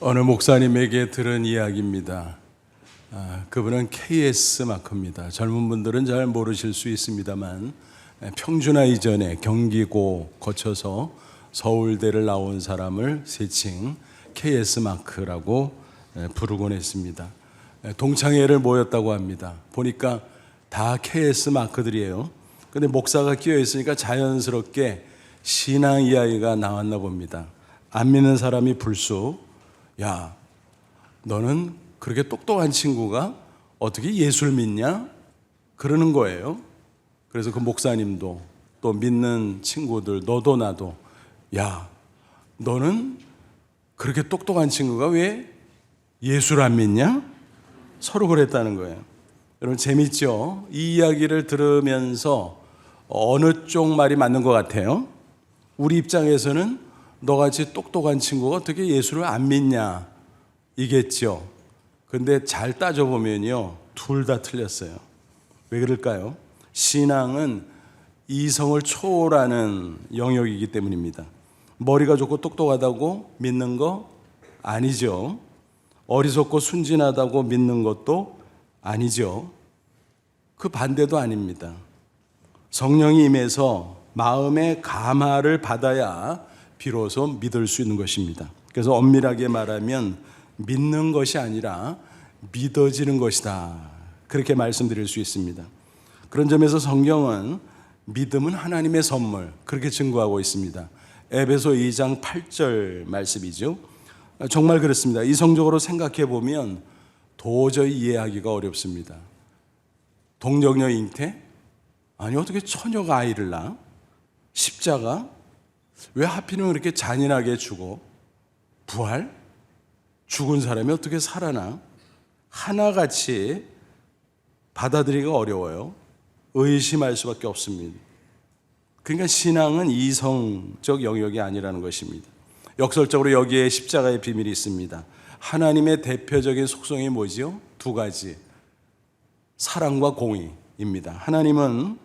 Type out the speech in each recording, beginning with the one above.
어느 목사님에게 들은 이야기입니다. 그분은 KS 마크입니다. 젊은 분들은 잘 모르실 수 있습니다만 평준화 이전에 경기고 거쳐서 서울대를 나온 사람을 세칭 KS 마크라고 부르곤 했습니다. 동창회를 모였다고 합니다. 보니까 다 KS 마크들이에요. 근데 목사가 끼어 있으니까 자연스럽게 신앙 이야기가 나왔나 봅니다. 안 믿는 사람이 불쑥, 야, 너는 그렇게 똑똑한 친구가 어떻게 예수를 믿냐? 그러는 거예요. 그래서 그 목사님도 또 믿는 친구들, 너도 나도, 야, 너는 그렇게 똑똑한 친구가 왜 예수를 안 믿냐? 서로 그랬다는 거예요. 여러분 재밌죠? 이 이야기를 들으면서 어느 쪽 말이 맞는 것 같아요? 우리 입장에서는 너같이 똑똑한 친구가 어떻게 예수를 안 믿냐? 이겠죠. 근데 잘 따져보면요, 둘 다 틀렸어요. 왜 그럴까요? 신앙은 이성을 초월하는 영역이기 때문입니다. 머리가 좋고 똑똑하다고 믿는 거 아니죠. 어리석고 순진하다고 믿는 것도 아니죠. 그 반대도 아닙니다. 성령이 임해서 마음의 감화를 받아야 비로소 믿을 수 있는 것입니다. 그래서 엄밀하게 말하면 믿는 것이 아니라 믿어지는 것이다, 그렇게 말씀드릴 수 있습니다. 그런 점에서 성경은 믿음은 하나님의 선물, 그렇게 증거하고 있습니다. 에베소 2장 8절 말씀이죠. 정말 그렇습니다. 이성적으로 생각해 보면 도저히 이해하기가 어렵습니다. 동정녀 잉태? 아니, 어떻게 처녀가 아이를 낳아? 십자가? 왜 하필이면 그렇게 잔인하게 죽어? 부활? 죽은 사람이 어떻게 살아나? 하나같이 받아들이기가 어려워요. 의심할 수밖에 없습니다. 그러니까 신앙은 이성적 영역이 아니라는 것입니다. 역설적으로 여기에 십자가의 비밀이 있습니다. 하나님의 대표적인 속성이 뭐죠? 두 가지. 사랑과 공의입니다. 하나님은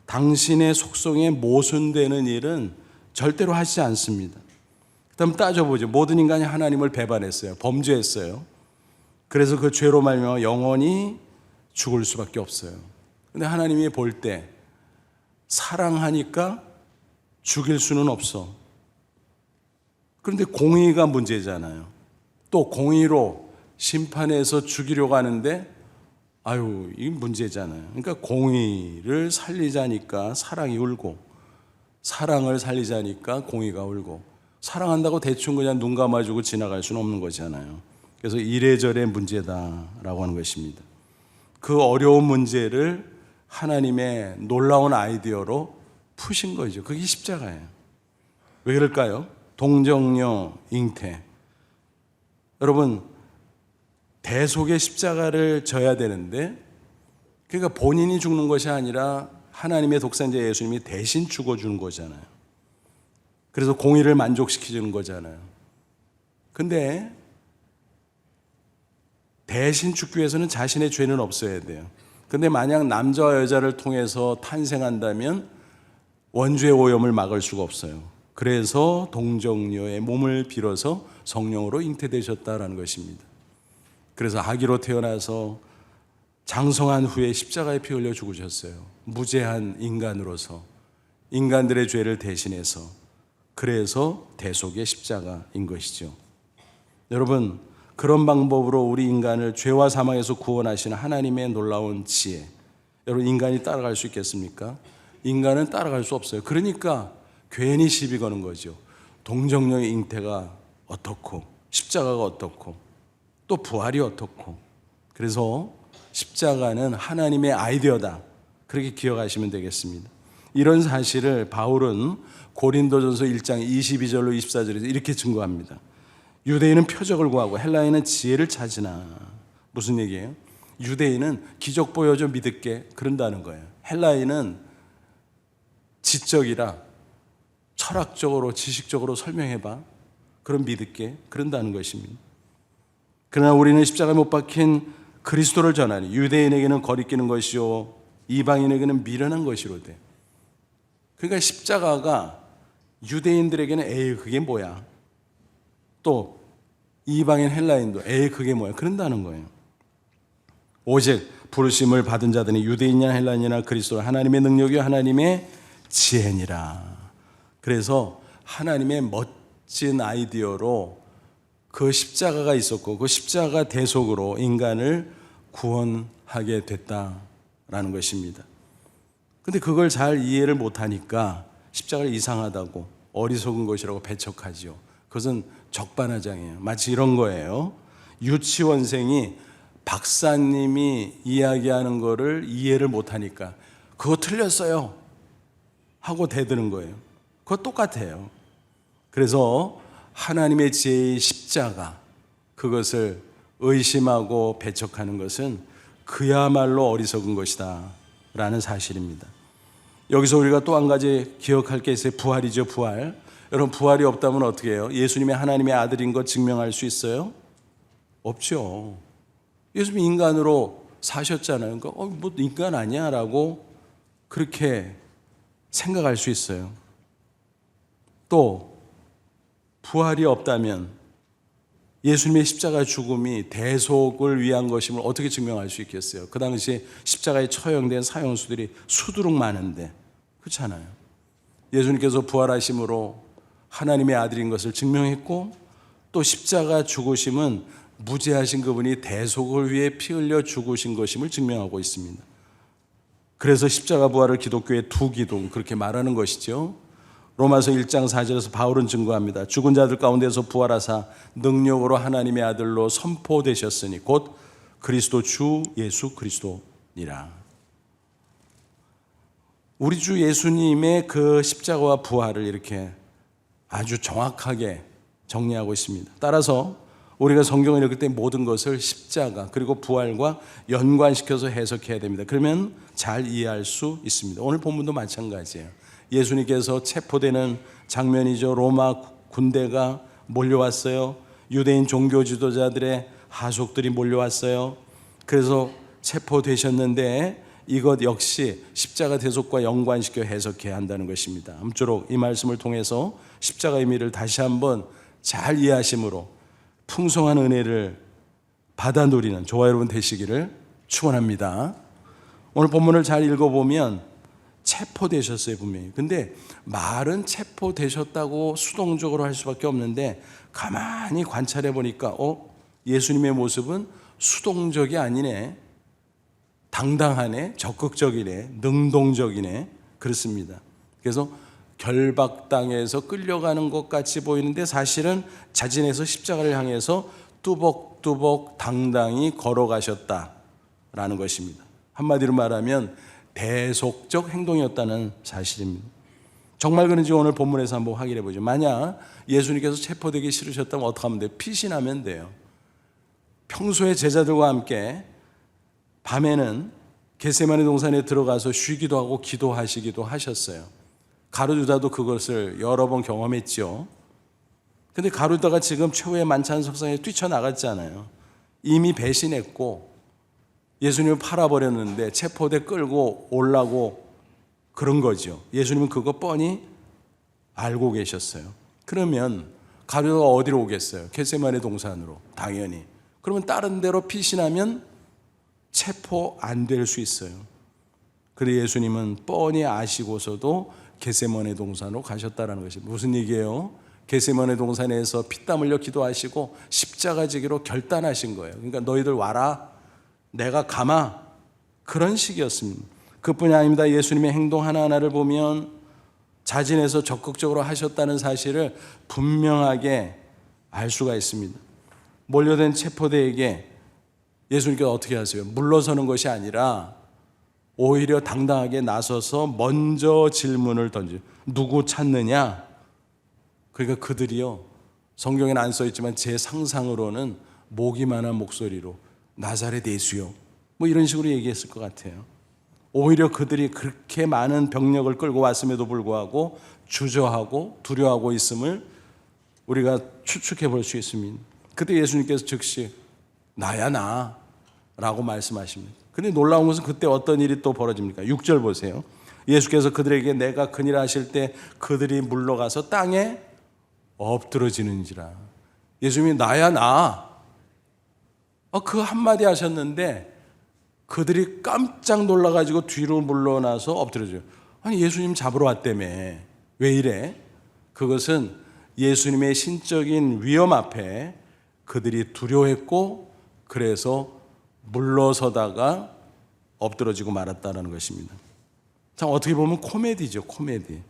당신의 속성에 모순되는 일은 절대로 하시지 않습니다. 그다음 따져보죠. 모든 인간이 하나님을 배반했어요. 범죄했어요. 그래서 그 죄로 말미암아 영원히 죽을 수밖에 없어요. 근데 하나님이 볼 때 사랑하니까 죽일 수는 없어. 그런데 공의가 문제잖아요. 또 공의로 심판해서 죽이려고 하는데 아유, 이게 문제잖아요. 그러니까 공의를 살리자니까 사랑이 울고, 사랑을 살리자니까 공의가 울고, 사랑한다고 대충 그냥 눈 감아주고 지나갈 수는 없는 거잖아요. 그래서 이래저래 문제다라고 하는 것입니다. 그 어려운 문제를 하나님의 놀라운 아이디어로 푸신 거죠. 그게 십자가예요. 왜 그럴까요? 동정녀 잉태. 여러분, 대속의 십자가를 져야 되는데, 그러니까 본인이 죽는 것이 아니라 하나님의 독생자 예수님이 대신 죽어주는 거잖아요. 그래서 공의를 만족시키는 거잖아요. 근데 대신 죽기 위해서는 자신의 죄는 없어야 돼요. 근데 만약 남자와 여자를 통해서 탄생한다면 원죄의 오염을 막을 수가 없어요. 그래서 동정녀의 몸을 빌어서 성령으로 잉태되셨다라는 것입니다. 그래서 아기로 태어나서 장성한 후에 십자가에 피 흘려 죽으셨어요. 무죄한 인간으로서 인간들의 죄를 대신해서. 그래서 대속의 십자가인 것이죠. 여러분, 그런 방법으로 우리 인간을 죄와 사망에서 구원하시는 하나님의 놀라운 지혜, 여러분, 인간이 따라갈 수 있겠습니까? 인간은 따라갈 수 없어요. 그러니까 괜히 시비 거는 거죠. 동정녀의 잉태가 어떻고, 십자가가 어떻고, 또 부활이 어떻고. 그래서 십자가는 하나님의 아이디어다, 그렇게 기억하시면 되겠습니다. 이런 사실을 바울은 고린도전서 1장 22절로 24절에서 이렇게 증거합니다. 유대인은 표적을 구하고 헬라인은 지혜를 찾으나. 무슨 얘기예요? 유대인은 기적 보여줘 믿을게, 그런다는 거예요. 헬라인은 지적이라 철학적으로 지식적으로 설명해봐, 그럼 믿을게, 그런다는 것입니다. 그러나 우리는 십자가에 못 박힌 그리스도를 전하니 유대인에게는 거리끼는 것이요 이방인에게는 미련한 것이로되. 그러니까 십자가가 유대인들에게는 에이, 그게 뭐야? 또 이방인 헬라인도 그게 뭐야? 그런다는 거예요. 오직 부르심을 받은 자들이 유대인이나 헬라인이나 그리스도 하나님의 능력이요 하나님의 지혜니라. 그래서 하나님의 멋진 아이디어로 그 십자가가 있었고 그 십자가 대속으로 인간을 구원하게 됐다라는 것입니다. 근데 그걸 잘 이해를 못하니까 십자가를 이상하다고 어리석은 것이라고 배척하지요. 그것은 적반하장이에요. 마치 이런 거예요. 유치원생이 박사님이 이야기하는 거를 이해를 못하니까 그거 틀렸어요 하고 대드는 거예요. 그거 똑같아요. 그래서 하나님의 지혜의 십자가, 그것을 의심하고 배척하는 것은 그야말로 어리석은 것이다 라는 사실입니다. 여기서 우리가 또 한 가지 기억할 게 있어요. 부활이죠. 부활. 여러분, 부활이 없다면 어떻게 해요? 예수님이 하나님의 아들인 것 증명할 수 있어요? 없죠. 예수님이 인간으로 사셨잖아요. 그러니까 뭐 인간 아니야 라고 그렇게 생각할 수 있어요. 또 부활이 없다면 예수님의 십자가 죽음이 대속을 위한 것임을 어떻게 증명할 수 있겠어요? 그 당시 십자가에 처형된 사형수들이 수두룩 많은데, 그렇잖아요. 예수님께서 부활하심으로 하나님의 아들인 것을 증명했고, 또 십자가 죽으심은 무죄하신 그분이 대속을 위해 피 흘려 죽으신 것임을 증명하고 있습니다. 그래서 십자가 부활을 기독교의 두 기둥, 그렇게 말하는 것이죠. 로마서 1장 4절에서 바울은 증거합니다. 죽은 자들 가운데서 부활하사 능력으로 하나님의 아들로 선포되셨으니 곧 그리스도 주 예수 그리스도니라. 우리 주 예수님의 그 십자가와 부활을 이렇게 아주 정확하게 정리하고 있습니다. 따라서 우리가 성경을 읽을 때 모든 것을 십자가 그리고 부활과 연관시켜서 해석해야 됩니다. 그러면 잘 이해할 수 있습니다. 오늘 본문도 마찬가지예요. 예수님께서 체포되는 장면이죠. 로마 군대가 몰려왔어요. 유대인 종교 지도자들의 하속들이 몰려왔어요. 그래서 체포되셨는데 이것 역시 십자가 대속과 연관시켜 해석해야 한다는 것입니다. 아무쪼록 이 말씀을 통해서 십자가 의미를 다시 한번 잘 이해하심으로 풍성한 은혜를 받아 누리는 저와 여러분 되시기를 축원합니다. 오늘 본문을 잘 읽어보면 체포되셨어요, 분명히. 근데 말은 체포되셨다고 수동적으로 할 수밖에 없는데 가만히 관찰해 보니까 예수님의 모습은 수동적이 아니네, 당당하네, 적극적이네, 능동적이네, 그렇습니다. 그래서 결박당해서 끌려가는 것 같이 보이는데 사실은 자진해서 십자가를 향해서 뚜벅뚜벅 당당히 걸어가셨다라는 것입니다. 한마디로 말하면 대속적 행동이었다는 사실입니다. 정말 그런지 오늘 본문에서 한번 확인해 보죠. 만약 예수님께서 체포되기 싫으셨다면 어떻게 하면 돼요? 피신하면 돼요. 평소에 제자들과 함께 밤에는 겟세마네 동산에 들어가서 쉬기도 하고 기도하시기도 하셨어요. 가룟유다도 그것을 여러 번 경험했죠. 근데 가룟유다가 지금 최후의 만찬 석상에 뛰쳐나갔잖아요. 이미 배신했고 예수님을 팔아버렸는데 체포대 끌고 오려고 그런 거죠. 예수님은 그거 뻔히 알고 계셨어요. 그러면 가룟유다가 어디로 오겠어요? 겟세마네 동산으로, 당연히. 그러면 다른 데로 피신하면 체포 안 될 수 있어요. 그런데 예수님은 뻔히 아시고서도 겟세마네 동산으로 가셨다는 것이 무슨 얘기예요? 겟세마네 동산에서 피땀 흘려 기도하시고 십자가 지기로 결단하신 거예요. 그러니까 너희들 와라, 내가 감아, 그런 식이었습니다. 그뿐이 아닙니다. 예수님의 행동 하나하나를 보면 자진해서 적극적으로 하셨다는 사실을 분명하게 알 수가 있습니다. 몰려든 체포대에게 예수님께서 어떻게 하세요? 물러서는 것이 아니라 오히려 당당하게 나서서 먼저 질문을 던져요. 누구 찾느냐? 그러니까 그들이요, 성경에는 안 써있지만 제 상상으로는 모기만한 목소리로 나사렛 예수요, 뭐 이런 식으로 얘기했을 것 같아요. 오히려 그들이 그렇게 많은 병력을 끌고 왔음에도 불구하고 주저하고 두려워하고 있음을 우리가 추측해 볼 수 있습니다. 그때 예수님께서 즉시 나야 나 라고 말씀하십니다. 그런데 놀라운 것은 그때 어떤 일이 또 벌어집니까? 6절 보세요. 예수께서 그들에게 내가 그니라 하실 때 그들이 물러가서 땅에 엎드러지는지라. 예수님이 나야 나. 그 한마디 하셨는데 그들이 깜짝 놀라가지고 뒤로 물러나서 엎드려져요. 아니 예수님 잡으러 왔다며. 왜 이래? 그것은 예수님의 신적인 위험 앞에 그들이 두려워했고 그래서 물러서다가 엎드러지고 말았다는 것입니다. 참 어떻게 보면 코미디죠, 코미디.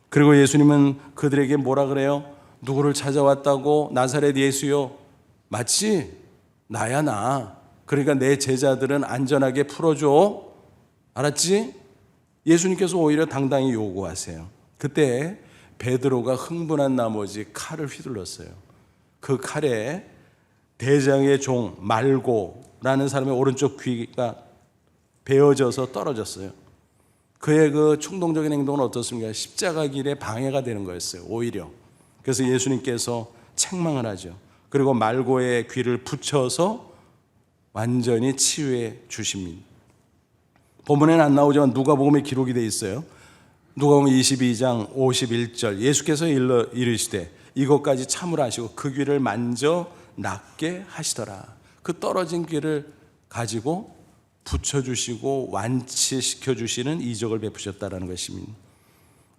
그리고 예수님은 그들에게 뭐라 그래요? 누구를 찾아왔다고? 나사렛 예수요. 맞지? 나야 나. 그러니까 내 제자들은 안전하게 풀어줘. 알았지? 예수님께서 오히려 당당히 요구하세요. 그때 베드로가 흥분한 나머지 칼을 휘둘렀어요. 그 칼에 대장의 종 말고라는 사람의 오른쪽 귀가 베어져서 떨어졌어요. 그의 그 충동적인 행동은 어떻습니까? 십자가 길에 방해가 되는 거였어요. 오히려. 그래서 예수님께서 책망을 하죠. 그리고 말고의 귀를 붙여서 완전히 치유해 주십니다. 본문에는 안 나오지만 누가복음에 기록이 되어 있어요. 누가복음 22장 51절 예수께서 이르시되 이것까지 참으라 하시고 그 귀를 만져 낫게 하시더라. 그 떨어진 귀를 가지고 붙여주시고 완치시켜 주시는 이적을 베푸셨다는 것입니다.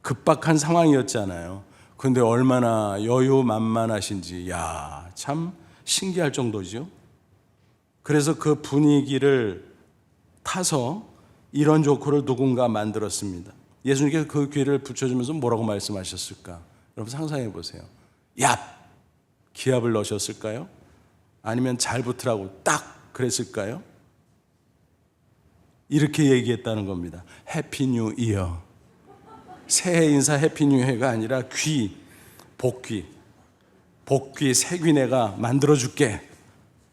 급박한 상황이었잖아요. 그런데 얼마나 여유만만하신지 참 신기할 정도죠. 그래서 그 분위기를 타서 이런 조커를 누군가 만들었습니다. 예수님께서 그 귀를 붙여주면서 뭐라고 말씀하셨을까? 여러분 상상해 보세요. 얍! 기합을 넣으셨을까요? 아니면 잘 붙으라고 딱 그랬을까요? 이렇게 얘기했다는 겁니다. 해피 뉴 이어. 새해 인사 해피 뉴 해가 아니라 귀, 복귀, 새귀 내가 만들어줄게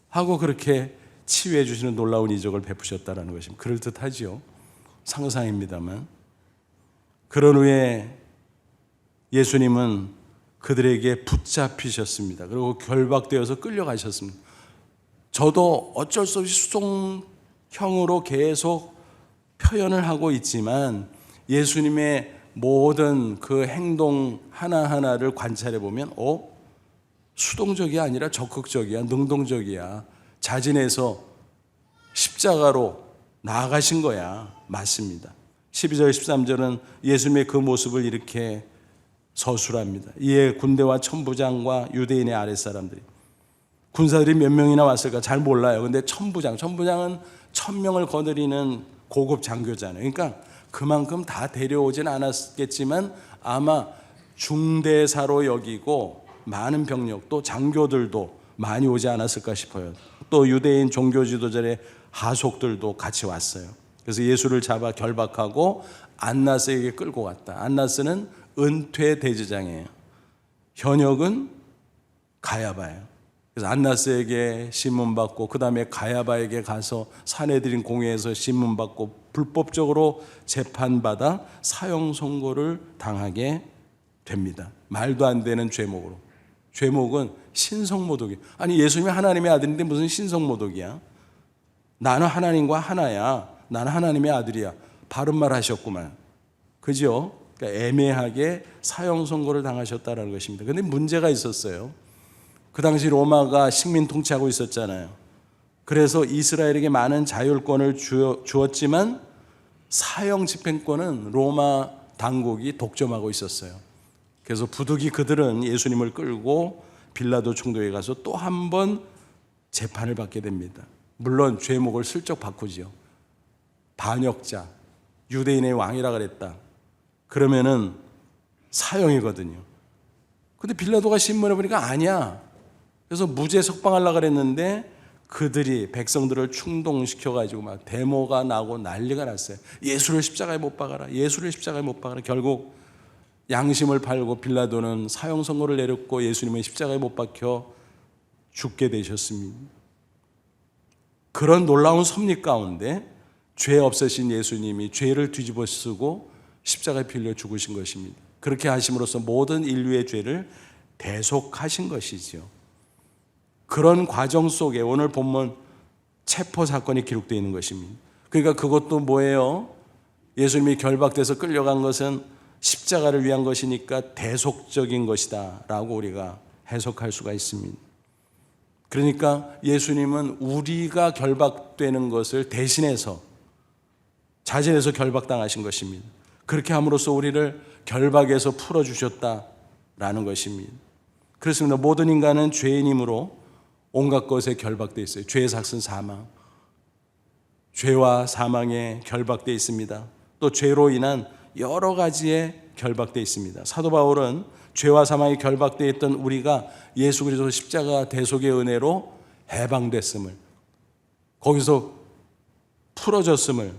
하고 그렇게 치유해 주시는 놀라운 이적을 베푸셨다는 것입니다. 그럴듯하지요. 상상입니다만. 그런 후에 예수님은 그들에게 붙잡히셨습니다. 그리고 결박되어서 끌려가셨습니다. 저도 어쩔 수 없이 수동형으로 계속 표현을 하고 있지만 예수님의 모든 그 행동 하나하나를 관찰해 보면 수동적이 아니라 적극적이야, 능동적이야. 자진해서 십자가로 나아가신 거야. 맞습니다. 12절 13절은 예수님의 그 모습을 이렇게 서술합니다. 이에 군대와 천부장과 유대인의 아랫사람들이, 군사들이 몇 명이나 왔을까 잘 몰라요. 근데 천부장은 1000명을 거느리는 고급 장교잖아요. 그러니까 그만큼 다 데려오진 않았겠지만 아마 중대사로 여기고 많은 병력 또 장교들도 많이 오지 않았을까 싶어요. 또 유대인 종교 지도자의 하속들도 같이 왔어요. 그래서 예수를 잡아 결박하고 안나스에게 끌고 갔다. 안나스는 은퇴 대제장이에요. 현역은 가야바예요. 그래서 안나스에게 신문받고 그 다음에 가야바에게 가서 사내들인 공회에서 신문받고 불법적으로 재판받아 사형 선고를 당하게 됩니다. 말도 안 되는 죄목으로. 죄목은 신성모독이에요. 아니 예수님이 하나님의 아들인데 무슨 신성모독이야? 나는 하나님과 하나야. 나는 하나님의 아들이야. 바른 말 하셨구만. 그죠? 그러니까 애매하게 사형 선고를 당하셨다는 것입니다. 그런데 문제가 있었어요. 그 당시 로마가 식민 통치하고 있었잖아요. 그래서 이스라엘에게 많은 자율권을 주었지만 사형 집행권은 로마 당국이 독점하고 있었어요. 그래서 부득이 그들은 예수님을 끌고 빌라도 총독에 가서 또 한 번 재판을 받게 됩니다. 물론 죄목을 슬쩍 바꾸지요. 반역자, 유대인의 왕이라 그랬다. 그러면은 사형이거든요. 근데 빌라도가 신문해 보니까 아니야. 그래서 무죄 석방하려고 그랬는데 그들이 백성들을 충동시켜가지고 막 데모가 나고 난리가 났어요. 예수를 십자가에 못 박아라. 예수를 십자가에 못 박아라. 결국 양심을 팔고 빌라도는 사형 선고를 내렸고 예수님은 십자가에 못 박혀 죽게 되셨습니다. 그런 놀라운 섭리 가운데 죄 없으신 예수님이 죄를 뒤집어 쓰고 십자가에 필려 죽으신 것입니다. 그렇게 하심으로써 모든 인류의 죄를 대속하신 것이지요. 그런 과정 속에 오늘 본문 체포 사건이 기록되어 있는 것입니다. 그러니까 그것도 뭐예요? 예수님이 결박돼서 끌려간 것은 십자가를 위한 것이니까 대속적인 것이다 라고 우리가 해석할 수가 있습니다. 그러니까 예수님은 우리가 결박되는 것을 대신해서 자진해서 결박당하신 것입니다. 그렇게 함으로써 우리를 결박에서 풀어주셨다라는 것입니다. 그렇습니다. 모든 인간은 죄인이므로 온갖 것에 결박되어 있어요. 죄의 삭은 사망, 죄와 사망에 결박되어 있습니다. 또 죄로 인한 여러 가지에 결박되어 있습니다. 사도 바울은 죄와 사망에 결박되어 있던 우리가 예수 그리스도 십자가 대속의 은혜로 해방됐음을, 거기서 풀어졌음을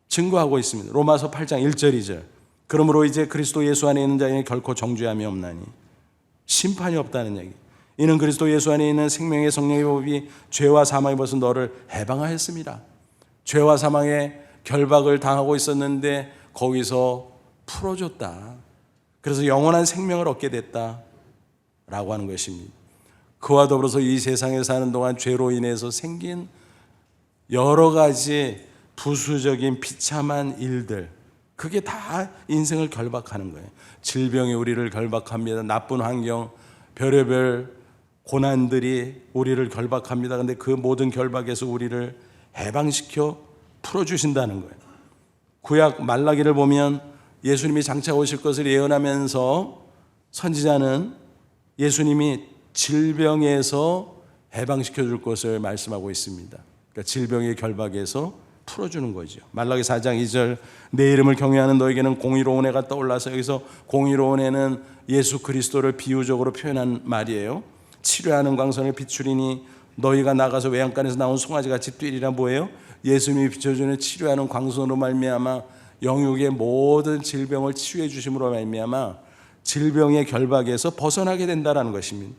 증거하고 있습니다. 로마서 8장 1절 2절. 그러므로 이제 그리스도 예수 안에 있는 자에게 결코 정죄함이 없나니, 심판이 없다는 얘기. 이는 그리스도 예수 안에 있는 생명의 성령의 법이 죄와 사망의 벗은 너를 해방하였습니다. 죄와 사망의 결박을 당하고 있었는데 거기서 풀어줬다. 그래서 영원한 생명을 얻게 됐다라고 하는 것입니다. 그와 더불어서 이 세상에 사는 동안 죄로 인해서 생긴 여러 가지 부수적인 비참한 일들, 그게 다 인생을 결박하는 거예요. 질병이 우리를 결박합니다. 나쁜 환경, 별의별 고난들이 우리를 결박합니다. 그런데 그 모든 결박에서 우리를 해방시켜 풀어주신다는 거예요. 구약 말라기를 보면 예수님이 장차 오실 것을 예언하면서 선지자는 예수님이 질병에서 해방시켜 줄 것을 말씀하고 있습니다. 그러니까 질병의 결박에서 풀어주는 거죠. 말라기 4장 2절, 내 이름을 경외하는 너에게는 공의로운 해가 떠올라서, 여기서 공의로운 해는 예수 그리스도를 비유적으로 표현한 말이에요. 치료하는 광선을 비추리니 너희가 나가서 외양간에서 나온 송아지같이 뛰리라. 뭐예요? 예수님이 비춰주는 치료하는 광선으로 말미암아 영육의 모든 질병을 치유해 주심으로 말미암아 질병의 결박에서 벗어나게 된다는 것입니다.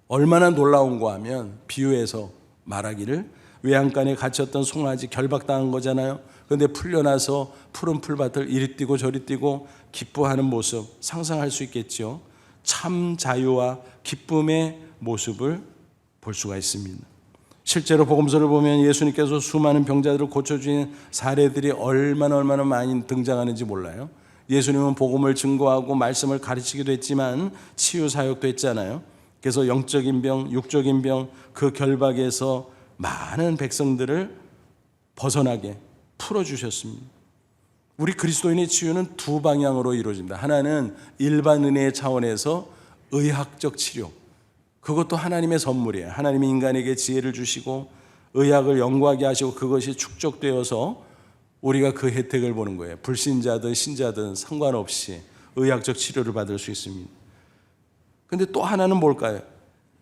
얼마나 놀라운가 하면 비유해서 말하기를, 외양간에 갇혔던 송아지 결박당한 거잖아요. 그런데 풀려나서 푸른 풀밭을 이리 뛰고 저리 뛰고 기뻐하는 모습 상상할 수 있겠죠. 참 자유와 기쁨의 모습을 볼 수가 있습니다. 실제로 복음서를 보면 예수님께서 수많은 병자들을 고쳐주신 사례들이 얼마나 많이 등장하는지 몰라요. 예수님은 복음을 증거하고 말씀을 가르치기도 했지만 치유 사역도 했잖아요. 그래서 영적인 병, 육적인 병, 그 결박에서 많은 백성들을 벗어나게 풀어주셨습니다. 우리 그리스도인의 치유는 두 방향으로 이루어집니다. 하나는 일반 은혜의 차원에서 의학적 치료, 그것도 하나님의 선물이에요. 하나님이 인간에게 지혜를 주시고 의학을 연구하게 하시고 그것이 축적되어서 우리가 그 혜택을 보는 거예요. 불신자든 신자든 상관없이 의학적 치료를 받을 수 있습니다. 그런데 또 하나는 뭘까요?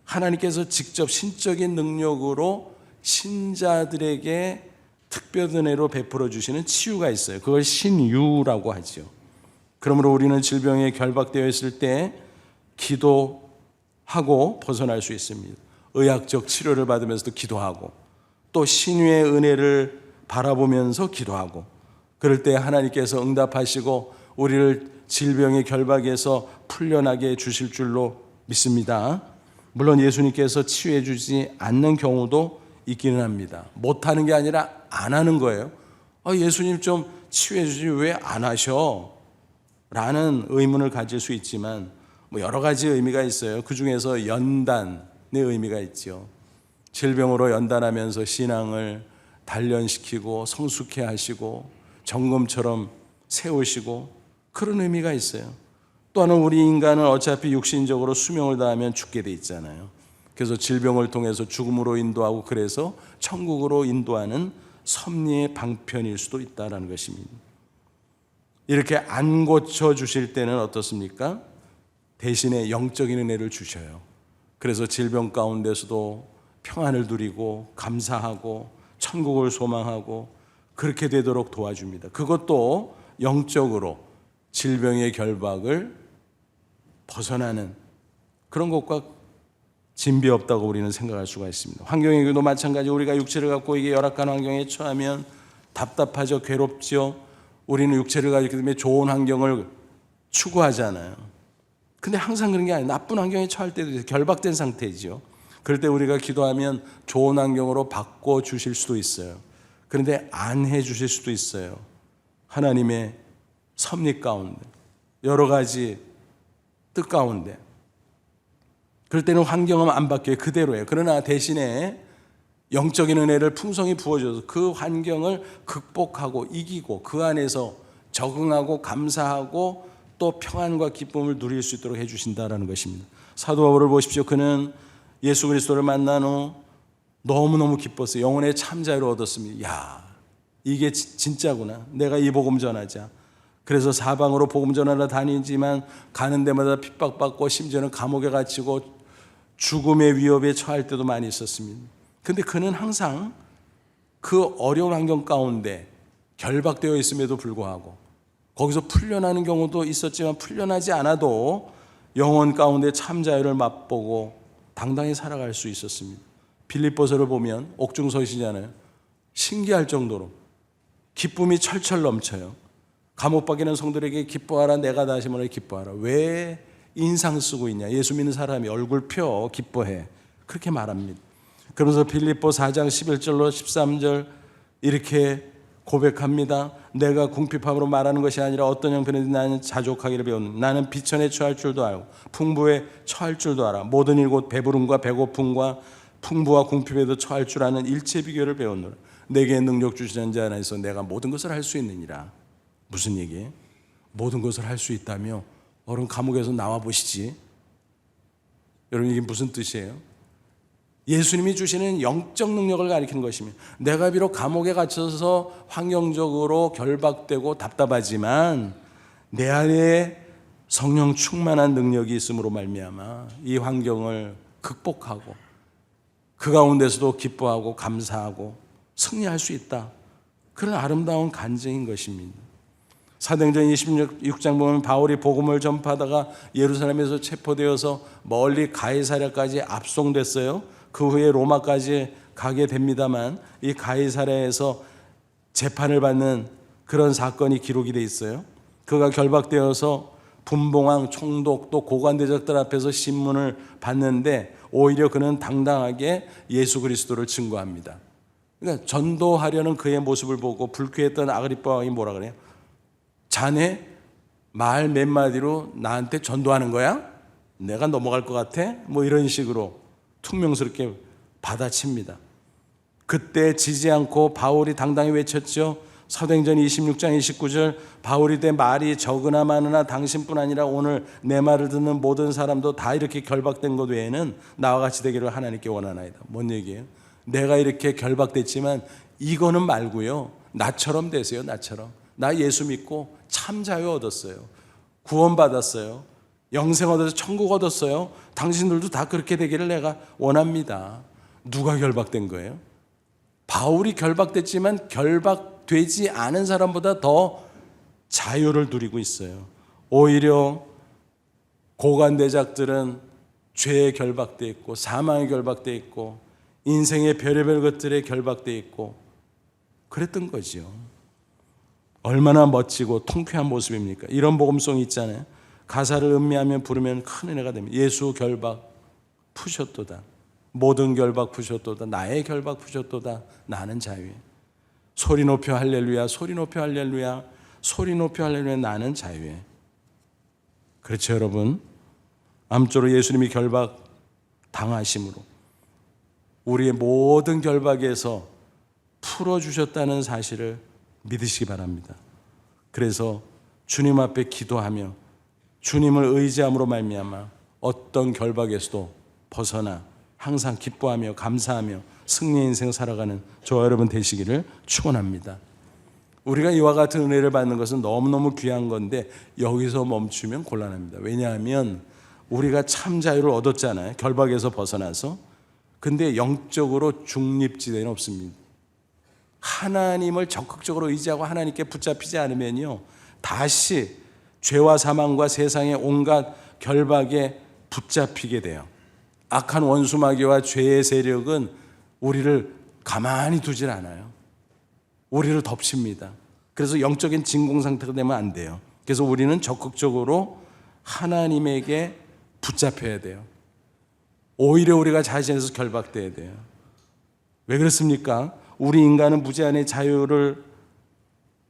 하나님께서 직접 신적인 능력으로 신자들에게 특별 은혜로 베풀어 주시는 치유가 있어요. 그걸 신유라고 하죠. 그러므로 우리는 질병에 결박되어 있을 때 기도하고 벗어날 수 있습니다. 의학적 치료를 받으면서도 기도하고, 또 신유의 은혜를 바라보면서 기도하고, 그럴 때 하나님께서 응답하시고 우리를 질병의 결박에서 풀려나게 해주실 줄로 믿습니다. 물론 예수님께서 치유해 주지 않는 경우도 있기는 합니다. 못하는 게 아니라 안 하는 거예요. 예수님 좀 치유해 주지 왜 안 하셔? 라는 의문을 가질 수 있지만 여러 가지 의미가 있어요. 그 중에서 연단의 의미가 있죠. 질병으로 연단하면서 신앙을 단련시키고 성숙해 하시고 점검처럼 세우시고 그런 의미가 있어요. 또한 우리 인간은 어차피 육신적으로 수명을 다하면 죽게 돼 있잖아요. 그래서 질병을 통해서 죽음으로 인도하고 그래서 천국으로 인도하는 섭리의 방편일 수도 있다는 것입니다. 이렇게 안 고쳐주실 때는 어떻습니까? 대신에 영적인 은혜를 주셔요. 그래서 질병 가운데서도 평안을 누리고 감사하고 천국을 소망하고 그렇게 되도록 도와줍니다. 그것도 영적으로 질병의 결박을 벗어나는 그런 것과 진비 없다고 우리는 생각할 수가 있습니다. 환경에도 마찬가지. 우리가 육체를 갖고 이게 열악한 환경에 처하면 답답하죠, 괴롭죠. 우리는 육체를 가지기 때문에 좋은 환경을 추구하잖아요. 근데 항상 그런 게 아니에요. 나쁜 환경에 처할 때도 결박된 상태죠. 그럴 때 우리가 기도하면 좋은 환경으로 바꿔 주실 수도 있어요. 그런데 안 해 주실 수도 있어요. 하나님의 섭리 가운데, 여러 가지 뜻 가운데. 그럴 때는 환경은 안 바뀌어요. 그대로예요. 그러나 대신에 영적인 은혜를 풍성히 부어줘서 그 환경을 극복하고 이기고 그 안에서 적응하고 감사하고 또 평안과 기쁨을 누릴 수 있도록 해주신다라는 것입니다. 사도 바울을 보십시오. 그는 예수 그리스도를 만난 후 너무너무 기뻤어요. 영혼의 참 자유를 얻었습니다. 야, 이게 진짜구나. 내가 이 복음 전하자. 그래서 사방으로 복음 전하러 다니지만 가는 데마다 핍박받고 심지어는 감옥에 갇히고 죽음의 위협에 처할 때도 많이 있었습니다. 근데 그는 항상 그 어려운 환경 가운데 결박되어 있음에도 불구하고 거기서 풀려나는 경우도 있었지만 풀려나지 않아도 영혼 가운데 참 자유를 맛보고 당당히 살아갈 수 있었습니다. 빌립보서를 보면 옥중서시잖아요. 신기할 정도로 기쁨이 철철 넘쳐요. 감옥 박이는 성도들에게 기뻐하라, 내가 다시 말해 기뻐하라. 왜 인상 쓰고 있냐? 예수 믿는 사람이 얼굴 펴 기뻐해. 그렇게 말합니다. 그러면서 빌립보 4장 11절로 13절 이렇게 고백합니다. 내가 궁핍함으로 말하는 것이 아니라 어떤 형편이든 나는 자족하기를 배웠노라. 나는 비천에 처할 줄도 알고 풍부에 처할 줄도 알아. 모든 일 곧 배부름과 배고픔과 풍부와 궁핍에도 처할 줄 아는 일체 비결을 배웠노라. 내게 능력 주시는 자 안에서 내가 모든 것을 할 수 있느니라. 무슨 얘기예요? 모든 것을 할 수 있다며 어른 감옥에서 나와 보시지. 여러분 이게 무슨 뜻이에요? 예수님이 주시는 영적 능력을 가리키는 것입니다. 내가 비록 감옥에 갇혀서 환경적으로 결박되고 답답하지만 내 안에 성령 충만한 능력이 있음으로 말미암아 이 환경을 극복하고 그 가운데서도 기뻐하고 감사하고 승리할 수 있다. 그런 아름다운 간증인 것입니다. 사도행전 26장 보면 바울이 복음을 전파하다가 예루살렘에서 체포되어서 멀리 가이사랴까지 압송됐어요. 그 후에 로마까지 가게 됩니다만 이 가이사랴에서 재판을 받는 그런 사건이 기록이 돼 있어요. 그가 결박되어서 분봉왕, 총독 또 고관대적들 앞에서 신문을 받는데 오히려 그는 당당하게 예수 그리스도를 증거합니다. 그러니까 전도하려는 그의 모습을 보고 불쾌했던 아그리빠 왕이 뭐라 그래요? 자네 말 몇 마디로 나한테 전도하는 거야? 내가 넘어갈 것 같아? 뭐 이런 식으로 퉁명스럽게 받아칩니다. 그때 지지 않고 바울이 당당히 외쳤죠. 사도행전 26장 29절 바울이 대 말이 적으나 많으나 당신뿐 아니라 오늘 내 말을 듣는 모든 사람도 다 이렇게 결박된 것 외에는 나와 같이 되기를 하나님께 원하나이다. 뭔 얘기예요? 내가 이렇게 결박됐지만 이거는 말고요. 나처럼 되세요. 나처럼. 나 예수 믿고 참 자유 얻었어요. 구원받았어요. 영생 얻어서 천국 얻었어요. 당신들도 다 그렇게 되기를 내가 원합니다. 누가 결박된 거예요? 바울이 결박됐지만 결박되지 않은 사람보다 더 자유를 누리고 있어요. 오히려 고관대작들은 죄에 결박되어 있고 사망에 결박되어 있고 인생의 별의별 것들에 결박되어 있고 그랬던 거죠. 얼마나 멋지고 통쾌한 모습입니까? 이런 복음송이 있잖아요. 가사를 음미하면 부르면 큰 은혜가 됩니다. 예수 결박 푸셨도다. 모든 결박 푸셨도다. 나의 결박 푸셨도다. 나는 자유해. 소리 높여 할렐루야. 소리 높여 할렐루야. 소리 높여 할렐루야. 나는 자유해. 그렇죠 여러분. 아무쪼록 예수님이 결박 당하심으로 우리의 모든 결박에서 풀어주셨다는 사실을 믿으시기 바랍니다. 그래서 주님 앞에 기도하며 주님을 의지함으로 말미암아 어떤 결박에서도 벗어나 항상 기뻐하며 감사하며 승리의 인생 살아가는 저와 여러분 되시기를 축원합니다. 우리가 이와 같은 은혜를 받는 것은 너무너무 귀한 건데 여기서 멈추면 곤란합니다. 왜냐하면 우리가 참 자유를 얻었잖아요. 결박에서 벗어나서. 근데 영적으로 중립지대는 없습니다. 하나님을 적극적으로 의지하고 하나님께 붙잡히지 않으면요 다시 죄와 사망과 세상의 온갖 결박에 붙잡히게 돼요. 악한 원수 마귀와 죄의 세력은 우리를 가만히 두질 않아요. 우리를 덮칩니다. 그래서 영적인 진공 상태가 되면 안 돼요. 그래서 우리는 적극적으로 하나님에게 붙잡혀야 돼요. 오히려 우리가 자신에서 결박돼야 돼요. 왜 그렇습니까? 우리 인간은 무제한의 자유를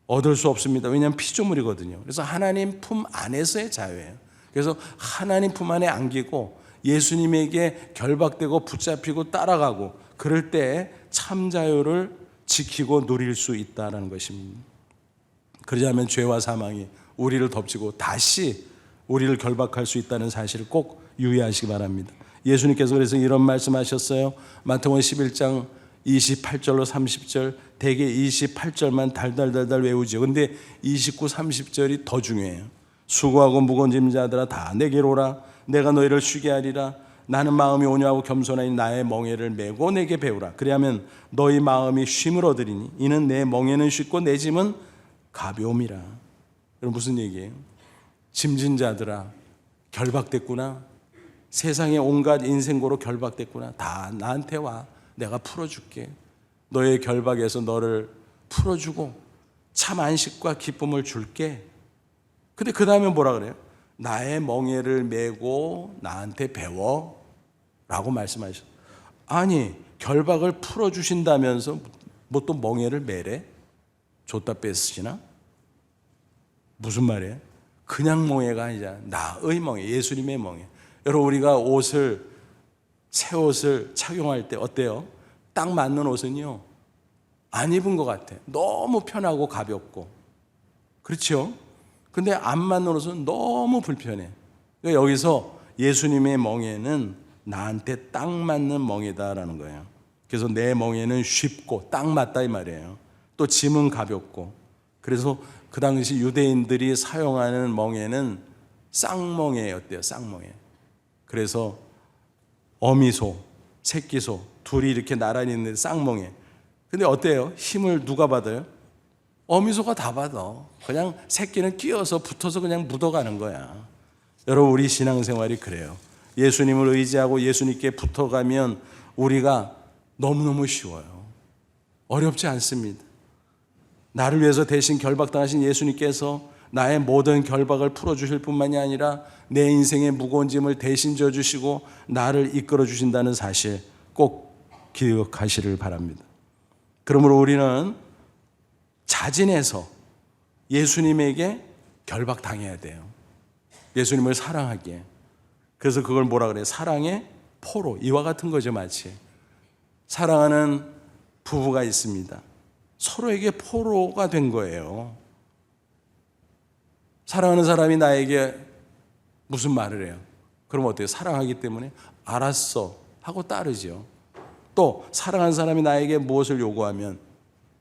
얻을 수 없습니다. 왜냐하면 피조물이거든요. 그래서 하나님 품 안에서의 자유예요. 그래서 하나님 품 안에 안기고 예수님에게 결박되고 붙잡히고 따라가고 그럴 때 참 자유를 지키고 누릴 수 있다는 것입니다. 그러지 않으면 죄와 사망이 우리를 덮치고 다시 우리를 결박할 수 있다는 사실을 꼭 유의하시기 바랍니다. 예수님께서 그래서 이런 말씀하셨어요. 마태복음 11장 28절로 30절, 대개 28절만 달달달달 외우죠. 근데 29, 30절이 더 중요해요. 수고하고 무거운 짐 자들아 다 내게로 오라. 내가 너희를 쉬게 하리라. 나는 마음이 온유하고 겸손하니 나의 멍에를 메고 내게 배우라. 그리하면 너희 마음이 쉼을 얻으리니 이는 내 멍에는 쉽고 내 짐은 가벼움이라. 여러분 무슨 얘기예요? 짐진 자들아 결박됐구나. 세상의 온갖 인생고로 결박됐구나. 다 나한테 와. 내가 풀어줄게. 너의 결박에서 너를 풀어주고 참 안식과 기쁨을 줄게. 근데 그 다음에 뭐라 그래요? 나의 멍에를 메고 나한테 배워 라고 말씀하셨어요. 아니 결박을 풀어주신다면서 뭐 또 멍에를 매래? 줬다 뺐으시나? 무슨 말이에요? 그냥 멍에가 아니잖아. 나의 멍에, 예수님의 멍에. 여러분 우리가 새 옷을 착용할 때 어때요? 딱 맞는 옷은요 안 입은 것 같아. 너무 편하고 가볍고 그렇죠? 근데 안 맞는 옷은 너무 불편해. 그러니까 여기서 예수님의 멍에는 나한테 딱 맞는 멍에다라는 거예요. 그래서 내 멍에는 쉽고 딱 맞다 이 말이에요. 또 짐은 가볍고. 그래서 그 당시 유대인들이 사용하는 멍에는 쌍멍에였대요. 쌍멍에. 그래서 어미소, 새끼소 둘이 이렇게 나란히 있는데 쌍멍에. 근데 어때요? 힘을 누가 받아요? 어미소가 다 받아. 그냥 새끼는 끼어서 붙어서 그냥 묻어가는 거야. 여러분 우리 신앙생활이 그래요. 예수님을 의지하고 예수님께 붙어가면 우리가 너무너무 쉬워요. 어렵지 않습니다. 나를 위해서 대신 결박당하신 예수님께서 나의 모든 결박을 풀어주실 뿐만이 아니라 내 인생의 무거운 짐을 대신 져주시고 나를 이끌어 주신다는 사실 꼭 기억하시를 바랍니다. 그러므로 우리는 자진해서 예수님에게 결박당해야 돼요. 예수님을 사랑하기에. 그래서 그걸 뭐라 그래요? 사랑의 포로. 이와 같은 거죠 마치. 사랑하는 부부가 있습니다. 서로에게 포로가 된 거예요. 사랑하는 사람이 나에게 무슨 말을 해요? 그럼 어때요? 사랑하기 때문에 알았어 하고 따르죠. 또 사랑하는 사람이 나에게 무엇을 요구하면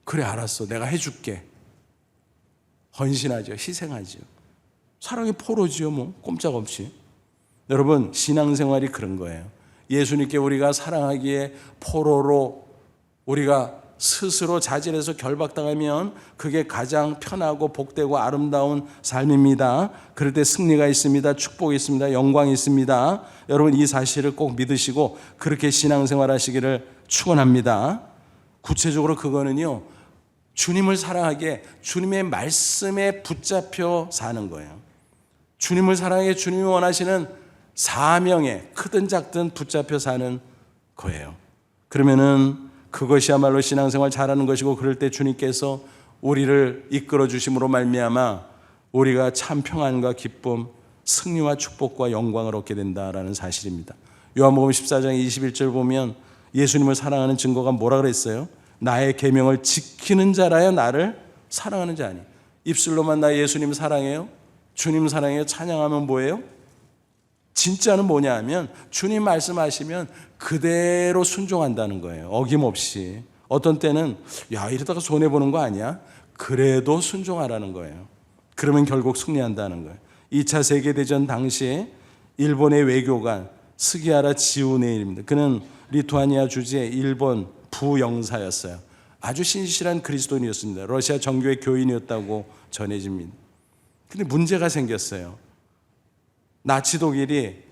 그래 알았어 내가 해줄게. 헌신하죠. 희생하죠. 사랑의 포로지요. 뭐 꼼짝없이. 여러분 신앙생활이 그런 거예요. 예수님께 우리가 사랑하기에 포로로 우리가 스스로 자진해서 결박당하면 그게 가장 편하고 복되고 아름다운 삶입니다. 그럴 때 승리가 있습니다. 축복이 있습니다. 영광이 있습니다. 여러분 이 사실을 꼭 믿으시고 그렇게 신앙생활 하시기를 축원합니다. 구체적으로 그거는요. 주님을 사랑하기에 주님의 말씀에 붙잡혀 사는 거예요. 주님을 사랑하기에 주님이 원하시는 사명에 크든 작든 붙잡혀 사는 거예요. 그러면은 그것이야말로 신앙생활 잘하는 것이고 그럴 때 주님께서 우리를 이끌어 주심으로 말미암아 우리가 참 평안과 기쁨, 승리와 축복과 영광을 얻게 된다라는 사실입니다. 요한복음 14장 21절 보면 예수님을 사랑하는 증거가 뭐라 그랬어요? 나의 계명을 지키는 자라야 나를 사랑하는 자니. 입술로만 나 예수님 사랑해요? 주님 사랑해요? 찬양하면 뭐예요? 진짜는 뭐냐 하면 주님 말씀하시면 그대로 순종한다는 거예요. 어김없이. 어떤 때는 야 이러다가 손해보는 거 아니야? 그래도 순종하라는 거예요. 그러면 결국 승리한다는 거예요. 2차 세계대전 당시에 일본의 외교관 스기하라 지우네입니다. 그는 리투아니아 주지의 일본 부영사였어요. 아주 신실한 그리스도인이었습니다. 러시아 정교회 교인이었다고 전해집니다. 근데 문제가 생겼어요. 나치 독일이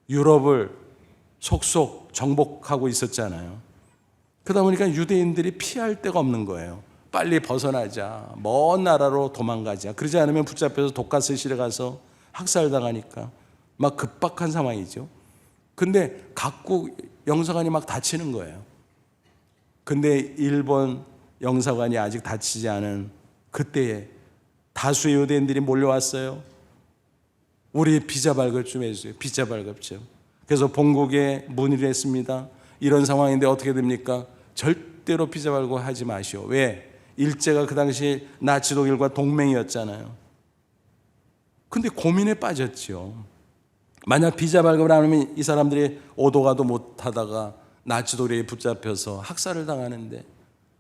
유럽을 속속 정복하고 있었잖아요. 그러다 보니까 유대인들이 피할 데가 없는 거예요. 빨리 벗어나자. 먼 나라로 도망가자. 그러지 않으면 붙잡혀서 독가스실에 가서 학살당하니까 막 급박한 상황이죠. 근데 각국 영사관이 막 다치는 거예요. 근데 일본 영사관이 아직 다치지 않은 그때에 다수의 유대인들이 몰려왔어요. 우리 비자 발급 좀 해주세요. 비자 발급 좀. 그래서 본국에 문의를 했습니다. 이런 상황인데 어떻게 됩니까? 절대로 비자 발급하지 마시오. 왜? 일제가 그 당시 나치 독일과 동맹이었잖아요. 근데 고민에 빠졌죠. 만약 비자 발급을 안 하면 이 사람들이 오도가도 못하다가 나치 독일에 붙잡혀서 학살을 당하는데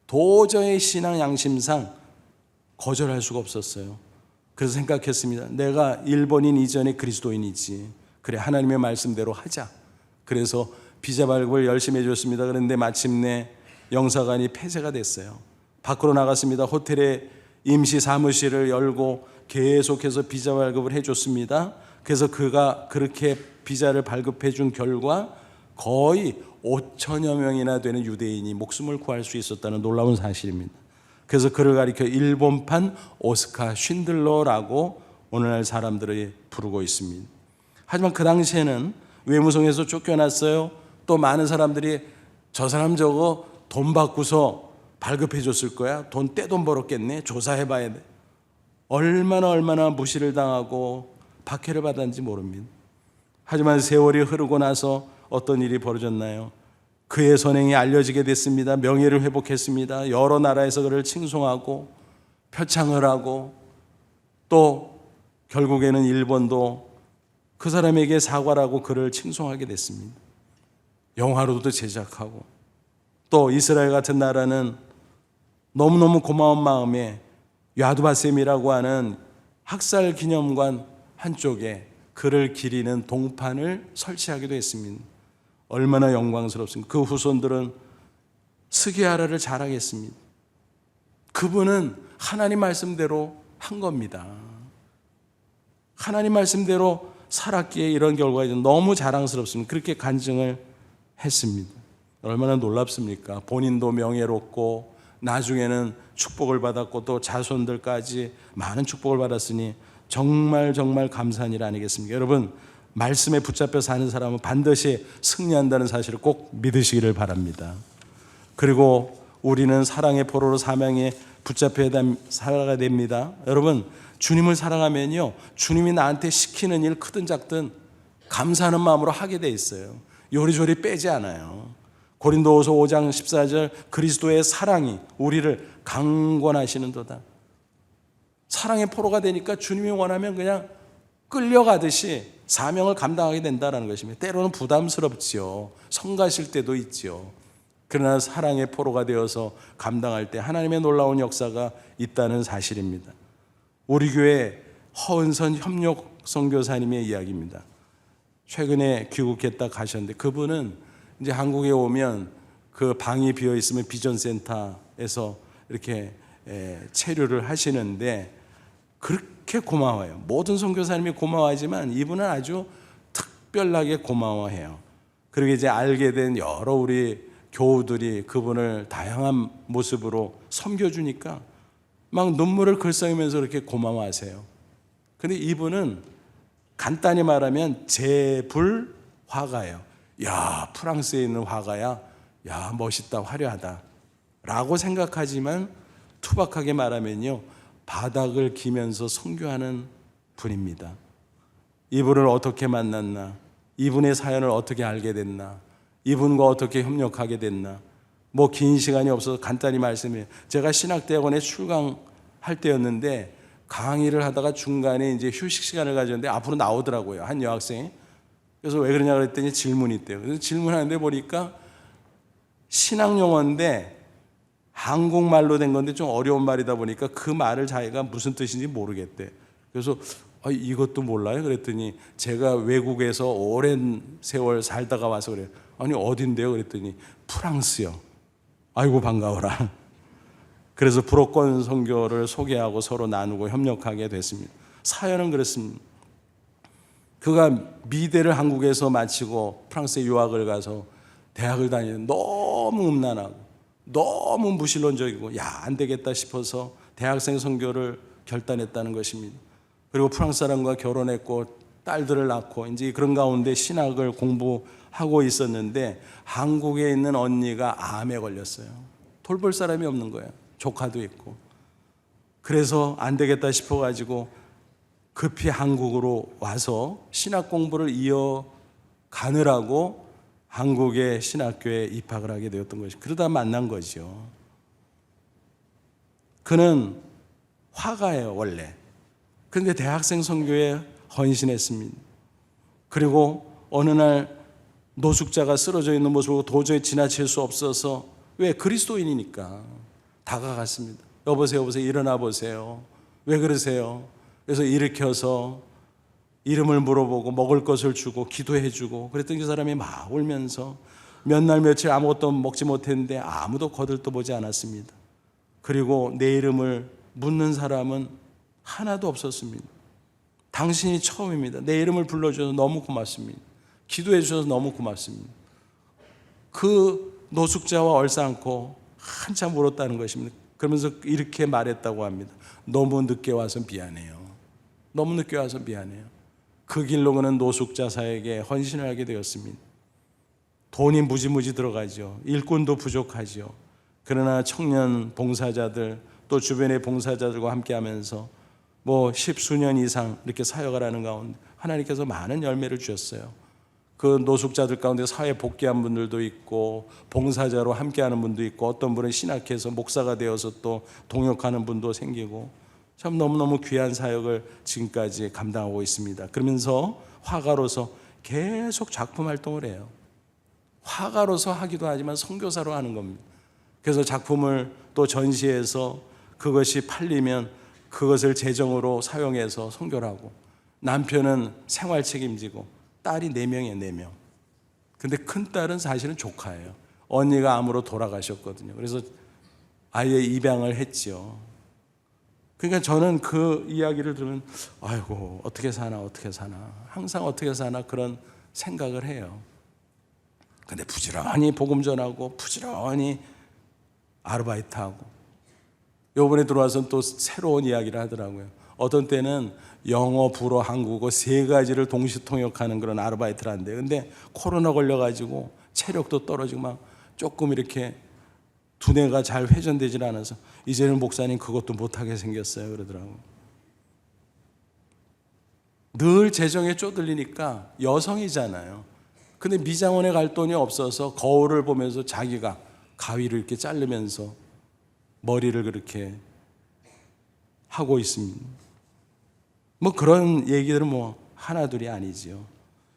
도저히 신앙 양심상 거절할 수가 없었어요. 그래서 생각했습니다. 내가 일본인 이전에 그리스도인이지. 그래, 하나님의 말씀대로 하자. 그래서 비자 발급을 열심히 해줬습니다. 그런데 마침내 영사관이 폐쇄가 됐어요. 밖으로 나갔습니다. 호텔에 임시 사무실을 열고 계속해서 비자 발급을 해줬습니다. 그래서 그가 그렇게 비자를 발급해 준 결과 거의 5천여 명이나 되는 유대인이 목숨을 구할 수 있었다는 놀라운 사실입니다. 그래서 그를 가리켜 일본판 오스카 쉰들러라고 오늘날 사람들이 부르고 있습니다. 하지만 그 당시에는 외무성에서 쫓겨났어요. 또 많은 사람들이 저 사람 저거 돈 받고서 발급해 줬을 거야. 돈 떼돈 벌었겠네. 조사해 봐야 돼. 얼마나 무시를 당하고 박해를 받았는지 모릅니다. 하지만 세월이 흐르고 나서 어떤 일이 벌어졌나요? 그의 선행이 알려지게 됐습니다. 명예를 회복했습니다. 여러 나라에서 그를 칭송하고 표창을 하고 또 결국에는 일본도 그 사람에게 사과를 하고 그를 칭송하게 됐습니다. 영화로도 제작하고 또 이스라엘 같은 나라는 너무너무 고마운 마음에 야드바셈이라고 하는 학살 기념관 한쪽에 그를 기리는 동판을 설치하기도 했습니다. 얼마나 영광스럽습니까? 그 후손들은 스게하라를 자랑했습니다. 그분은 하나님 말씀대로 한 겁니다. 하나님 말씀대로 살았기에 이런 결과가 너무 자랑스럽습니다. 그렇게 간증을 했습니다. 얼마나 놀랍습니까? 본인도 명예롭고 나중에는 축복을 받았고 또 자손들까지 많은 축복을 받았으니 정말 감사한 일 아니겠습니까? 여러분, 말씀에 붙잡혀 사는 사람은 반드시 승리한다는 사실을 꼭 믿으시기를 바랍니다. 그리고 우리는 사랑의 포로로 사명에 붙잡혀 살아가야 됩니다. 여러분, 주님을 사랑하면요, 주님이 나한테 시키는 일 크든 작든 감사하는 마음으로 하게 돼 있어요. 요리조리 빼지 않아요. 고린도후서 5장 14절 그리스도의 사랑이 우리를 강권하시는도다. 사랑의 포로가 되니까 주님이 원하면 그냥 끌려가듯이 사명을 감당하게 된다는 것입니다. 때로는 부담스럽지요. 성가실 때도 있지요. 그러나 사랑의 포로가 되어서 감당할 때 하나님의 놀라운 역사가 있다는 사실입니다. 우리 교회 허은선 협력 선교사님의 이야기입니다. 최근에 귀국했다 가셨는데 그분은 이제 한국에 오면 그 방이 비어 있으면 비전센터에서 이렇게 체류를 하시는데 그렇게 고마워요. 모든 선교사님이 고마워하지만 이분은 아주 특별하게 고마워해요. 그리고 이제 알게 된 여러 우리 교우들이 그분을 다양한 모습으로 섬겨주니까 막 눈물을 글썽이면서 그렇게 고마워하세요. 근데 이분은 간단히 말하면 재불 화가예요. 야, 프랑스에 있는 화가야. 야, 멋있다, 화려하다 라고 생각하지만 투박하게 말하면요, 바닥을 기면서 선교하는 분입니다. 이분을 어떻게 만났나, 이분의 사연을 어떻게 알게 됐나, 이분과 어떻게 협력하게 됐나, 뭐 긴 시간이 없어서 간단히 말씀해요. 제가 신학대학원에 출강할 때였는데 강의를 하다가 중간에 이제 휴식 시간을 가졌는데 앞으로 나오더라고요, 한 여학생이. 그래서 왜 그러냐 그랬더니 질문이 있대요. 그래서 질문하는데 보니까 신학 용어인데 한국말로 된 건데 좀 어려운 말이다 보니까 그 말을 자기가 무슨 뜻인지 모르겠대. 그래서 이것도 몰라요? 그랬더니 제가 외국에서 오랜 세월 살다가 와서 그래요. 아니 어딘데요? 그랬더니 프랑스요. 아이고 반가워라. 그래서 불어권 선교를 소개하고 서로 나누고 협력하게 됐습니다. 사연은 그렇습니다. 그가 미대를 한국에서 마치고 프랑스에 유학을 가서 대학을 다니는데 너무 음란하고 너무 무신론적이고 안 되겠다 싶어서 대학생 선교를 결단했다는 것입니다. 그리고 프랑스 사람과 결혼했고 딸들을 낳고 이제 그런 가운데 신학을 공부하고 있었는데 한국에 있는 언니가 암에 걸렸어요. 돌볼 사람이 없는 거예요. 조카도 있고. 그래서 안 되겠다 싶어가지고 급히 한국으로 와서 신학 공부를 가느라고 한국의 신학교에 입학을 하게 되었던 것이, 그러다 만난 거죠. 그는 화가예요, 원래. 그런데 대학생 선교에 헌신했습니다. 그리고 어느 날 노숙자가 쓰러져 있는 모습을 도저히 지나칠 수 없어서, 왜? 그리스도인이니까 다가갔습니다. 여보세요, 일어나 보세요. 왜 그러세요? 그래서 일으켜서 이름을 물어보고 먹을 것을 주고 기도해 주고 그랬더니 그 사람이 막 울면서 몇 날 며칠 아무것도 먹지 못했는데 아무도 거들떠보지 않았습니다. 그리고 내 이름을 묻는 사람은 하나도 없었습니다. 당신이 처음입니다. 내 이름을 불러주셔서 너무 고맙습니다. 기도해 주셔서 너무 고맙습니다. 그 노숙자와 얼싸안고 한참 울었다는 것입니다. 그러면서 이렇게 말했다고 합니다. 너무 늦게 와서 미안해요. 너무 늦게 와서 미안해요. 그 길로 그는 노숙자 사에게 헌신을 하게 되었습니다. 돈이 무지무지 들어가죠. 일꾼도 부족하죠. 그러나 청년 봉사자들 또 주변의 봉사자들과 함께 하면서 뭐 10수년 이상 이렇게 사역을 하는 가운데 하나님께서 많은 열매를 주셨어요. 그 노숙자들 가운데 사회 복귀한 분들도 있고 봉사자로 함께하는 분도 있고 어떤 분은 신학해서 목사가 되어서 또 동역하는 분도 생기고 참 너무너무 귀한 사역을 지금까지 감당하고 있습니다. 그러면서 화가로서 계속 작품 활동을 해요. 화가로서 하기도 하지만 선교사로 하는 겁니다. 그래서 작품을 또 전시해서 그것이 팔리면 그것을 재정으로 사용해서 선교를 하고, 남편은 생활 책임지고, 딸이 4명이에요, 4명. 근데 큰 딸은 사실은 조카예요. 언니가 암으로 돌아가셨거든요. 그래서 아예 입양을 했죠. 그러니까 저는 그 이야기를 들으면 아이고 어떻게 사나 항상 어떻게 사나 그런 생각을 해요. 근데 부지런히 복음 전하고 부지런히 아르바이트하고, 요번에 들어와서는 또 새로운 이야기를 하더라고요. 어떤 때는 영어, 불어, 한국어 3가지를 동시 통역하는 그런 아르바이트를 한대요. 근데 코로나 걸려가지고 체력도 떨어지고 막 조금 이렇게 두뇌가 잘 회전되질 않아서 이제는 목사님 그것도 못하게 생겼어요 그러더라고요. 늘 재정에 쪼들리니까 여성이잖아요. 근데 미장원에 갈 돈이 없어서 거울을 보면서 자기가 가위를 이렇게 자르면서 머리를 그렇게 하고 있습니다. 뭐 그런 얘기들은 뭐 하나둘이 아니지요.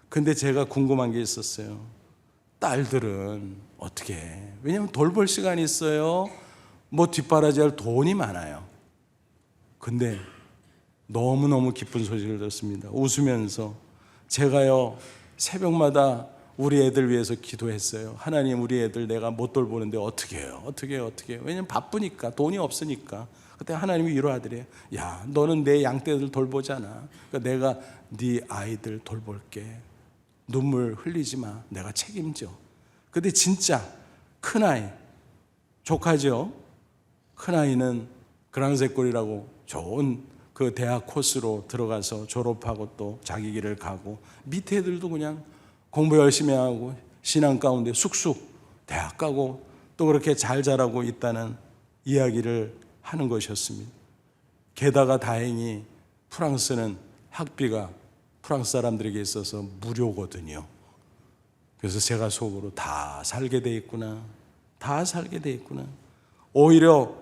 근데 제가 궁금한 게 있었어요. 딸들은 어떻게 해? 왜냐하면 돌볼 시간이 있어요. 뭐 뒷바라지할 돈이 많아요. 근데 너무너무 기쁜 소식을 듣습니다. 웃으면서 제가요 새벽마다 우리 애들 위해서 기도했어요. 하나님, 우리 애들 내가 못 돌보는데 어떻게 해요? 왜냐면 바쁘니까, 돈이 없으니까. 그때 하나님이 위로하더래요. 야, 너는 내 양떼들 돌보잖아. 그러니까 내가 네 아이들 돌볼게. 눈물 흘리지 마. 내가 책임져. 근데 진짜 큰아이, 조카죠. 큰아이는 그랑새꼴이라고 좋은 그 대학 코스로 들어가서 졸업하고 또 자기 길을 가고, 밑에 애들도 그냥 공부 열심히 하고 신앙 가운데 쑥쑥 대학 가고 또 그렇게 잘 자라고 있다는 이야기를 하는 것이었습니다. 게다가 다행히 프랑스는 학비가 프랑스 사람들에게 있어서 무료거든요. 그래서 제가 속으로 다 살게 돼 있구나. 오히려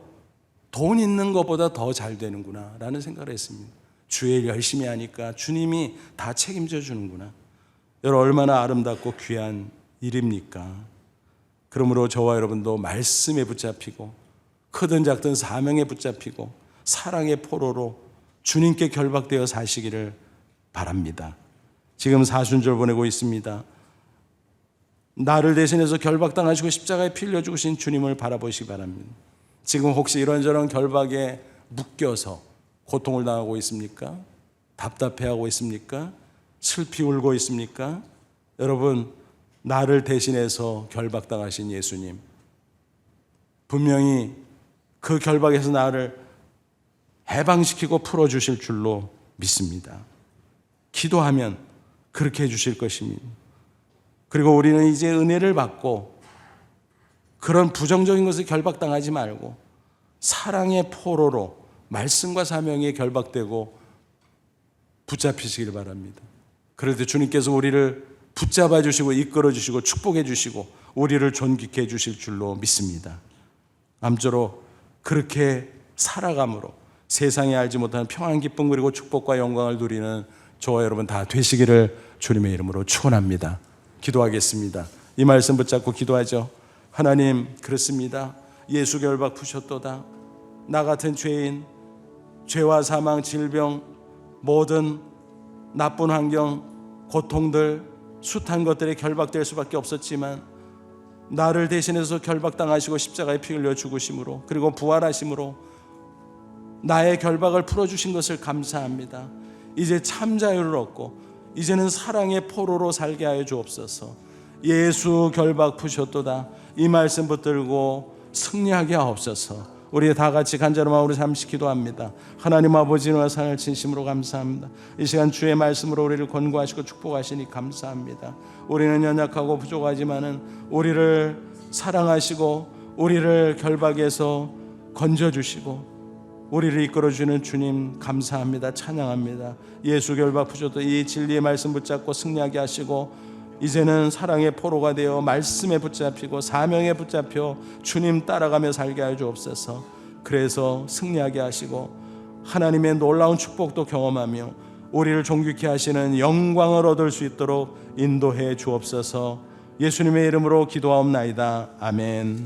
돈 있는 것보다 더 잘 되는구나 라는 생각을 했습니다. 주일 열심히 하니까 주님이 다 책임져 주는구나. 여러분, 얼마나 아름답고 귀한 일입니까? 그러므로 저와 여러분도 말씀에 붙잡히고 크든 작든 사명에 붙잡히고 사랑의 포로로 주님께 결박되어 사시기를 바랍니다. 지금 사순절 보내고 있습니다. 나를 대신해서 결박당하시고 십자가에 피 흘려 죽으신 주님을 바라보시기 바랍니다. 지금 혹시 이런저런 결박에 묶여서 고통을 당하고 있습니까? 답답해하고 있습니까? 슬피 울고 있습니까? 여러분, 나를 대신해서 결박당하신 예수님, 분명히 그 결박에서 나를 해방시키고 풀어주실 줄로 믿습니다. 기도하면 그렇게 해주실 것입니다. 그리고 우리는 이제 은혜를 받고 그런 부정적인 것에 결박당하지 말고 사랑의 포로로 말씀과 사명에 결박되고 붙잡히시길 바랍니다. 그럴 때 주님께서 우리를 붙잡아 주시고 이끌어 주시고 축복해 주시고 우리를 존귀케 해 주실 줄로 믿습니다. 아무쪼록 그렇게 살아감으로 세상에 알지 못하는 평안, 기쁨 그리고 축복과 영광을 누리는 저와 여러분 다 되시기를 주님의 이름으로 축원합니다. 기도하겠습니다. 이 말씀 붙잡고 기도하죠. 하나님, 그렇습니다. 예수 결박 푸셨도다. 나 같은 죄인, 죄와 사망, 질병, 모든 나쁜 환경, 고통들, 숱한 것들에 결박될 수밖에 없었지만 나를 대신해서 결박당하시고 십자가에 피 흘려 죽으심으로 그리고 부활하심으로 나의 결박을 풀어주신 것을 감사합니다. 이제 참 자유를 얻고 이제는 사랑의 포로로 살게 하여 주옵소서. 예수 결박 푸셨도다. 이 말씀 붙들고 승리하게 하옵소서. 우리 다 같이 간절한 마음으로 잠시 기도합니다. 하나님 아버지, 은혜와 사랑을 진심으로 감사합니다. 이 시간 주의 말씀으로 우리를 권고하시고 축복하시니 감사합니다. 우리는 연약하고 부족하지만은 우리를 사랑하시고 우리를 결박에서 건져주시고 우리를 이끌어주는 주님 감사합니다. 찬양합니다. 예수 결박 푸셨도 이 진리의 말씀 붙잡고 승리하게 하시고 이제는 사랑의 포로가 되어 말씀에 붙잡히고 사명에 붙잡혀 주님 따라가며 살게 하여 주옵소서. 그래서 승리하게 하시고 하나님의 놀라운 축복도 경험하며 우리를 존귀케 하시는 영광을 얻을 수 있도록 인도해 주옵소서. 예수님의 이름으로 기도하옵나이다. 아멘.